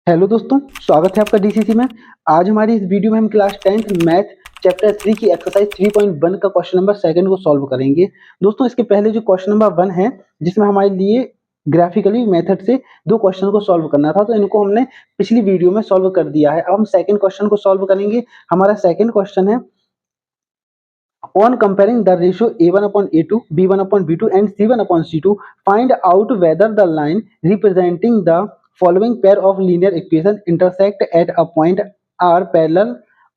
Hello दोस्तों, स्वागत है आपका डीसीसी में। आज हमारी इस वीडियो में हम क्लास 10th मैथ चैप्टर 3 की एक्सरसाइज 3.1 का क्वेश्चन नंबर 2 को सॉल्व करेंगे। दोस्तों, इसके पहले जो क्वेश्चन नंबर 1 है, जिसमें हमारे लिए ग्राफिकली मेथड से दो क्वेश्चन को सॉल्व करना था, तो इनको हमने पिछली वीडियो में सॉल्व कर दिया है। अब हम सेकंड क्वेश्चन को सॉल्व करेंगे। हमारा सेकंड क्वेश्चन है, on comparing the ratio a1/a2, b1/b2 and c1/c2, find out whether the line representing the following pair of linear equation intersect at a point are parallel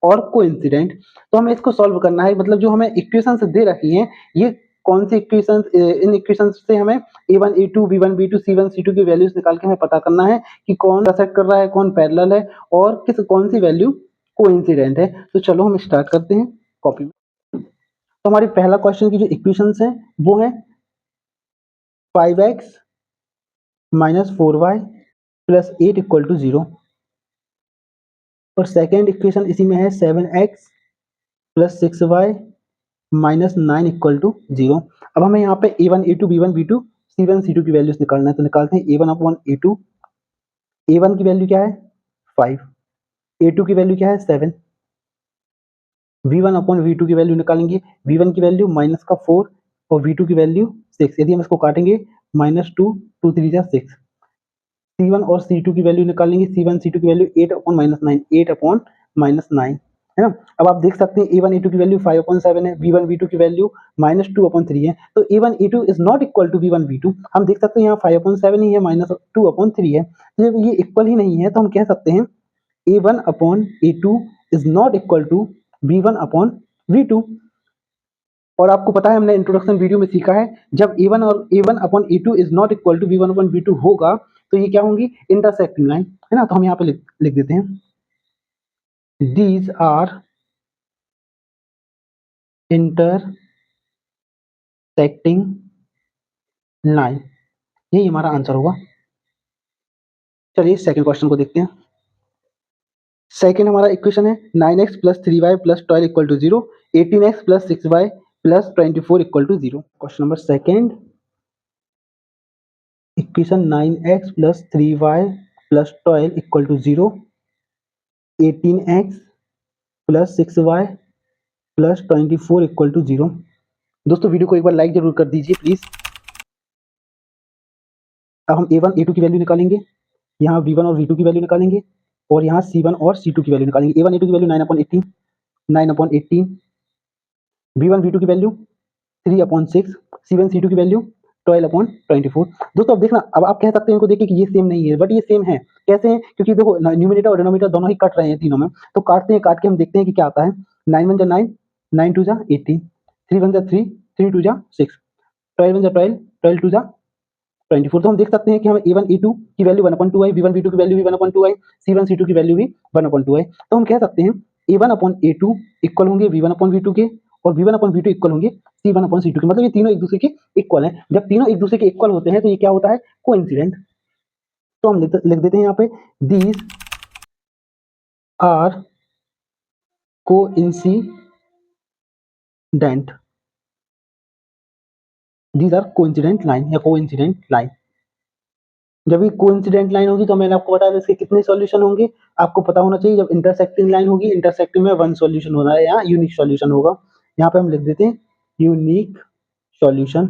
और coincident. तो हमें इसको solve करना है। मतलब जो हमें इक्वेशंस दे रखी हैं, ये कौन सी इक्वेशंस, इन इक्वेशंस से हमें a1 a2 b1 b2 c1 c2 की वैल्यूज निकाल के हमें पता करना है कि कौन इंटरसेक्ट कर रहा है, कौन पैरेलल है और कौन सी वैल्यू कोइंसिडेंट है। तो चलो हम स्टार्ट करते हैं कॉपी में। तो हमारी पहला क्वेश्चन की जो इक्वेशंस है वो है 5x minus 4y plus 8 equal to 0 और सेकेंड इक्वेशन इसी में है 7x plus 6y minus 9 equal to 0। अब हमें यहाँ पे a1 a2 b1 b2 c1 c2 की वैल्यूज निकालना है। तो निकालते हैं a1/a2। a1 की वैल्यू क्या है 5, a2 की वैल्यू क्या है 7, v1/v2 की वैल्यू निकालेंगे। v1 की वैल्यू माइनस का 4 और v2 की वैल्यू 6। यदि हम इसको काटेंगे -2 2 3 जा 6। c1 और c2 की वैल्यू निकालेंगे। c1 c2 की वैल्यू 8/-9, 8/-9 है ना। अब आप देख सकते हैं a1 a2 की वैल्यू 5/7 है, v1 v2 की वैल्यू -2/3 है। तो a1 a2 is not equal to v1 v2। हम देख सकते हैं यहाँ 5/7 ही है, -2/3 है। तो जब ये इक्वल ही नहीं है तो हम कह सकते हैं a1/a2 is not equal to v1/v2। और आपको पता है, हमने इंट्रोडक्शन वीडियो में सीखा है, जब a1 और a1/a2 is not equal to v1/v2 होगा तो ये क्या होंगी, इंटरसेक्टिंग लाइन, है ना। तो हम यहाँ पे लिख देते हैं दीज आर इंटरसेक्टिंग लाइन। यही हमारा आंसर होगा। चलिए सेकंड क्वेश्चन को देखते हैं। सेकंड हमारा इक्वेशन है 9x plus 3y plus 12 equal to 0, 18x plus 6y plus 24 equal to 0। Question number second, equation 9x plus 3y plus 12 equal to 0, 18x plus 6y plus 24 equal to 0। दोस्तों, video को एक बार like जरूर कर दीजिए please. अब हम a1 a2 की value निकालेंगे, यहाँ v1 और v2 की वैल्यू निकालेंगे और यहाँ c1 और c2 की वैल्यू निकालेंगे। a1 a2 की वैल्यू 9/18, 9/18, v1 v2 की वैल्यू 3/6, c1 c2 की वैल्यू 12/24। दोस्तों अब देखना, अब आप कह सकते हैं इनको देख के कि ये सेम नहीं है, बट ये सेम है। कैसे हैं, क्योंकि देखो न्यूमरेटर और डिनोमिनेटर दोनों ही कट रहे हैं तीनों में। तो काटते हैं, काट के हम देखते हैं कि क्या आता है। 9 1 जा 9, 9 2 जा 18, 3 1 जा 3, 3 2 जा 6, 12 1 जा 12, 12 2 जा 24। तो हम देख सकते हैं कि हमें a1 a2 की वैल्यू 1/2 आई, v1 v2 की वैल्यू भी 1/2 आई, c1 c2 की वैल्यू भी 1/2 आई। तो हम कह सकते हैं a1/a2 इक्वल होंगे v1/v2 के और v1/v2 इक्वल होंगे c1/c2 के। मतलब ये तीनों एक दूसरे के इक्वल हैं। जब तीनों एक दूसरे के इक्वल होते हैं तो ये क्या होता है, कोइंसिडेंट। तो हम लिख देते हैं यहाँ पे these are coincident, these are coincident line या कोइंसिडेंट लाइन। जब ये कोइंसिडेंट लाइन होगी तो मैंने आपको बताया था इसके कितने सॉल्यूशन होंगे। आपको पता होना चाहिए, जब इंटरसेक्टिंग लाइन होगी, इंटरसेक्टिंग में वन सॉल्यूशन होना है या यूनिक सॉल्यूशन होगा। यहाँ पे हम लिख देते हैं यूनिक सॉल्यूशन।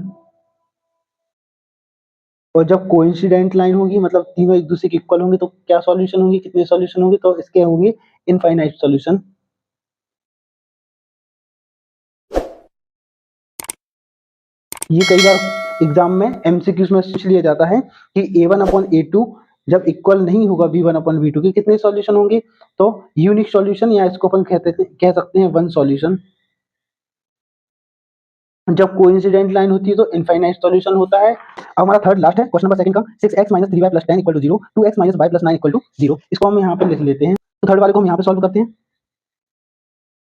और जब कोइंसिडेंट लाइन होगी, मतलब तीनों एक दूसरे के इक्वल होंगे, तो क्या सॉल्यूशन होंगे, कितने सॉल्यूशन होंगे, तो इसके होंगे इनफाइनाइट सॉल्यूशन। ये कई बार एग्जाम में एमसीक्यूज में पूछ लिया जाता है कि a1/a2 जब इक्वल नहीं होगा v1/v2 के, कितने सॉल्यूशन होंगे। तो यूनिक सॉल्यूशन, या इसको अपन कह सकते हैं वन सॉल्यूशन। जब कोइंसिडेंट लाइन होती है तो इनफाइनाइट सॉल्यूशन होता है। अब हमारा थर्ड लास्ट है क्वेश्चन नंबर सेकंड का, 6x minus 3y plus 10 equal to 0, 2x minus y plus 9 equal to 0। इसको हम यहाँ पे लिख लेते हैं। तो थर्ड वाले को हम यहाँ पे सॉल्व करते हैं।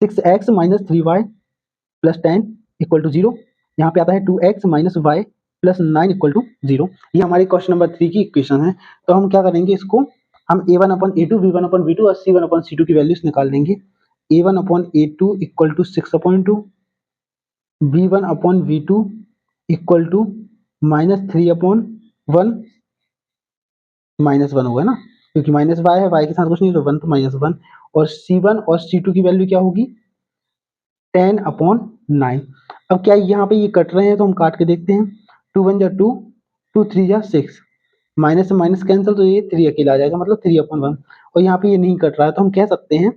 6x minus 3y plus 10 equal to 0, यहाँ पे आता है 2x minus y plus 9 equal to 0। ये हमारी क्वेश्चन नंबर 3 की इक्वेशन है। तो हम क्या करेंगे, इसको हम a1/a2, v1/v2 और c1/c2 की वैल्यूज निकाल लेंगे। a1/a2 equal to 6/2, v1/v2 equal to -3/1 -1 होगा ना। क्योंकि माइनस वाई है, वाई के साथ कुछ नहीं तो 1 तो -1, और C1 और C2 की वैल्यू क्या होगी 10/9। अब क्या यहाँ पे ये कट रहे हैं तो हम काट के देखते हैं, 2 1 जा 2, 2 3 जा 6, माइनस से माइनस कैंसिल तो ये 3 अकेला आ जाएगा, मतलब 3/1। और यहाँ पे ये नहीं कट रहा है तो हम कह सकते हैं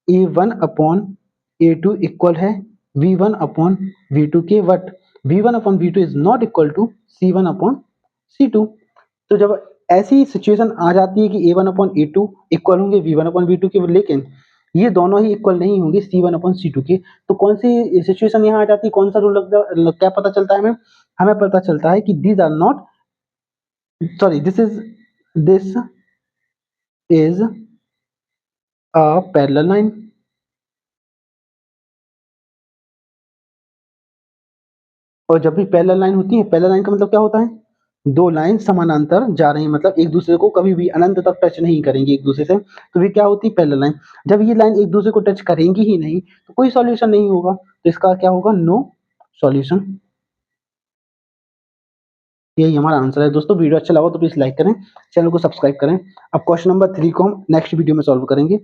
A1/A2 इक्वल है V1/V2 के, but V1/V2 is not equal to C1/C2। तो जब ऐसी सिचुएशन आ जाती है कि A1/A2 इक्वल होंगे V1/V2 के, लेकिन ये दोनों ही इक्वल नहीं होंगे C1/C2 के, तो कौन सी सिचुएशन यहाँ आ जाती है, कौन सा रूल क्या पता चलता है हमें, हमें पता चलता है कि these are not, sorry, this is a parallel line. और जब भी पैरेलल लाइन होती है, पैरेलल लाइन का मतलब क्या होता है, दो लाइन समानांतर जा रही हैं, मतलब एक दूसरे को कभी भी अनंत तक टच नहीं करेंगी एक दूसरे से, तो ये क्या होती है पैरेलल लाइन। जब ये लाइन एक दूसरे को टच करेंगी ही नहीं तो कोई सॉल्यूशन नहीं होगा, तो इसका क्या होगा, नो सॉल्यूशन। यही हमारा आंसर है दोस्तों। वीडियो अच्छा लगा तो प्लीज लाइक करें, चैनल को सब्सक्राइब करें। अब क्वेश्चन नंबर 3 को हम नेक्स्ट वीडियो में सॉल्व करेंगे।